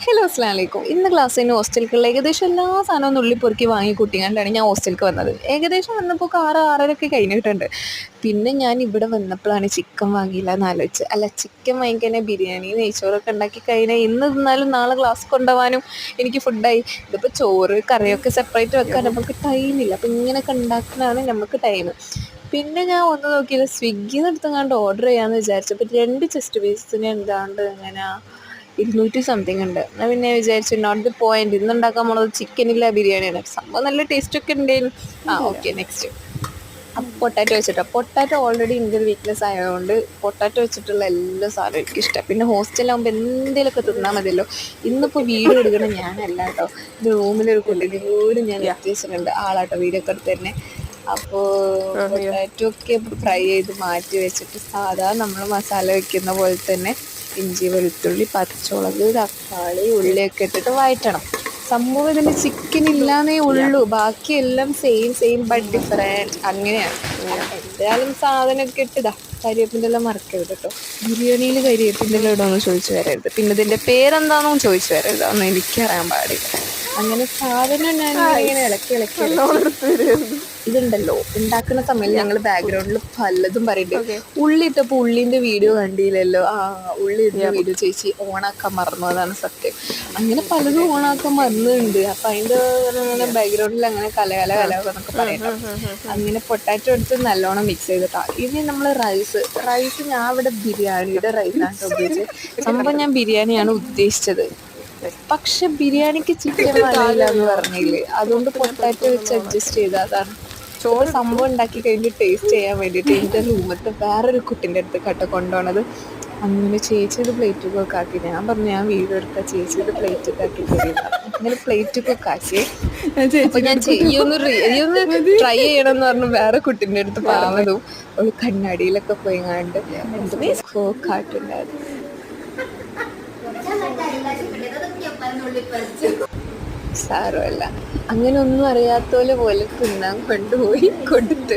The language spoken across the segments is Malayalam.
ഹലോ അസ്സലാമു അലൈക്കും. ഇന്ന് ക്ലാസ്സിന് ഹോസ്റ്റലിലേക്കുള്ള ഏകദേശം എല്ലാ സാധനവും നുള്ളി പൊറുക്കി വാങ്ങി കൂട്ടിക്കൊണ്ടാണ് ഞാൻ ഹോസ്റ്റലിലേക്ക് വന്നത്. ഏകദേശം വന്നപ്പോൾ 6 6:30 കഴിഞ്ഞിട്ടുണ്ട്. പിന്നെ ഞാൻ ഇവിടെ വന്നപ്പോഴാണ് ചിക്കൻ വാങ്ങിയില്ല എന്ന് ആലോചിച്ചത്. അല്ല, ചിക്കൻ വാങ്ങിക്കഴിഞ്ഞാൽ ബിരിയാണി നെയ്ച്ചോറൊക്കെ ഉണ്ടാക്കി കഴിഞ്ഞാൽ ഇന്ന് തിന്നാലും നാളെ ക്ലാസ് കൊണ്ടുപോകാനും എനിക്ക് ഫുഡായി. ഇതിപ്പോൾ ചോറ് കറിയൊക്കെ സെപ്പറേറ്റ് വെക്കാൻ നമുക്ക് ടൈമില്ല. അപ്പം ഇങ്ങനെയൊക്കെ ഉണ്ടാക്കാനാണ് നമുക്ക് ടൈം. പിന്നെ ഞാൻ ഒന്ന് നോക്കിയത് സ്വിഗ്ഗിന്ന് എടുത്തങ്ങാണ്ട് ഓർഡർ ചെയ്യാമെന്ന് വിചാരിച്ചപ്പോൾ 2 ചെസ്റ്റ് പീസിന് എന്താണ്ട് ഇങ്ങനെ 200 സംതിങ് ഉണ്ട്. എന്നാൽ പിന്നെ വിചാരിച്ചു നോട്ട് ദി പോയിന്റ്, ഇന്ന് ഉണ്ടാക്കാൻ പോണത് ചിക്കനില്ല ബിരിയാണിയാണ്. സംഭവം നല്ല ടേസ്റ്റൊക്കെ ഉണ്ടായിരുന്നു. ഓക്കെ, നെക്സ്റ്റ് പൊട്ടാറ്റോ വെച്ചിട്ടോ. പൊട്ടാറ്റോ ഓൾറെഡി എൻ്റെ ഒരു വീക്ക്നെസ് ആയതുകൊണ്ട് പൊട്ടാറ്റോ വെച്ചിട്ടുള്ള എല്ലാ സാധനവും എനിക്കിഷ്ടം. പിന്നെ ഹോസ്റ്റലാകുമ്പോൾ എന്തെങ്കിലുമൊക്കെ തിന്നാൽ മതിയല്ലോ. ഇന്നിപ്പോൾ വീഡിയോ എടുക്കണം ഞാനല്ല കേട്ടോ, ഇത് റൂമിലൊരു കുട്ടീൻ്റെ കൂടി ഞാൻ എത്തിച്ചിട്ടുണ്ട്. ആളാട്ടോ വീഡിയോ ഒക്കെ എടുത്ത് തന്നെ. അപ്പോൾ പൊട്ടാറ്റോ ഒക്കെ ഫ്രൈ ചെയ്ത് മാറ്റി വെച്ചിട്ട് സാധാ നമ്മൾ മസാല വയ്ക്കുന്ന പോലെ തന്നെ ഇഞ്ചി വെളുത്തുള്ളി പച്ചമുളക് തക്കാളി ഉള്ളിയൊക്കെ ഇട്ടിട്ട് വഴറ്റണം. സംഭവം ഇതിൽ ചിക്കൻ ഇല്ലാന്നേ ഉള്ളൂ, ബാക്കിയെല്ലാം സെയിം ബട്ട് ഡിഫറെൻറ്റ് അങ്ങനെയാണ്. എന്തായാലും സാധനമൊക്കെ ഇട്ടിതാ. കരിവേപ്പിൻ്റെ എല്ലാം മറക്കരുത് കേട്ടോ. ബിരിയാണിയിൽ കരിവേപ്പിൻ്റെ എല്ലാം ഇടുമെന്ന് ചോദിച്ചു വരരുത്. പിന്നെ ഇതിൻ്റെ പേരെന്താണെന്നും ചോദിച്ചു വരരുത്, അതൊന്നും എനിക്കറിയാൻ പാടില്ല. അങ്ങനെ സാധനം ഞാൻ ഇങ്ങനെ ഇളക്കി ഇതുണ്ടല്ലോ ഉണ്ടാക്കുന്ന സമയത്ത് ഞങ്ങൾ ബാക്ക്ഗ്രൗണ്ടിൽ പലതും പറയുന്നുണ്ട്. ഉള്ളി ഇട്ടപ്പോൾ ഉള്ളിൻ്റെ വീഡിയോ കണ്ടില്ലല്ലോ. ഉള്ളി ഇടുന്ന വീഡിയോ ചേച്ചി ഓണാക്കാൻ മറന്നു, അതാണ് സത്യം. അങ്ങനെ പലതും ഓണാക്കാൻ മറന്നുണ്ട്. അപ്പം അതിൻ്റെ അങ്ങനെ ബാക്ക്ഗ്രൗണ്ടിൽ അങ്ങനെ കല എന്നൊക്കെ പറയണം. അങ്ങനെ പൊട്ടാറ്റോ എടുത്ത് നല്ലോണം മിക്സ് ചെയ്തിട്ടാണ്. ഇനി നമ്മൾ റൈസ് ഞാൻ ഇവിടെ ബിരിയാണിയുടെ റൈസാണ് ഉപയോഗിച്ചത്. സംഭവം ഞാൻ ബിരിയാണിയാണ് ഉദ്ദേശിച്ചത്, പക്ഷെ ബിരിയാണിക്ക് ചിക്കൻ വാങ്ങില്ല എന്ന് പറഞ്ഞില്ലേ, അതുകൊണ്ട് പൊട്ടാറ്റോ വെച്ച് അഡ്ജസ്റ്റ് ചെയ്ത. അതാണ് ചോറ് സംഭവം ഉണ്ടാക്കി കഴിഞ്ഞ് ടേസ്റ്റ് ചെയ്യാൻ വേണ്ടിയിട്ട് എൻ്റെ റൂമത്തെ വേറൊരു കുട്ടീൻ്റെ അടുത്ത് കൊണ്ടുപോണത്. അങ്ങനെ ചേച്ചി ഇത് പ്ലേറ്റൊക്കെ ആക്കി. ഞാൻ പറഞ്ഞു ഞാൻ വീഡിയോ എടുക്കാം, ചേച്ചി ഇത് പ്ലേറ്റൊക്കെ ആക്കി തരില്ല. അങ്ങനെ പ്ലേറ്റൊക്കെ ആക്കി. അപ്പോൾ ഞാൻ ചെയ്യൊന്ന് ട്രൈ ചെയ്യണം എന്ന് പറഞ്ഞു വേറെ കുട്ടീൻ്റെ അടുത്ത് പറഞ്ഞതും ഒരു കണ്ണാടിയിലൊക്കെ പോയി കണ്ട് എന്തൊക്കെ കാട്ടുണ്ടായിരുന്നു. സാരമല്ല, അങ്ങനെ ഒന്നും അറിയാത്ത പോലെ തിന്നാൻ കൊണ്ടുപോയി കൊടുത്ത്.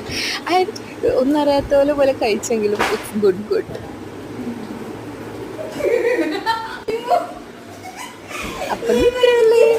ഒന്നും അറിയാത്ത പോലെ കഴിച്ചെങ്കിലും ഇറ്റ്സ് ഗുഡ്. അപ്പം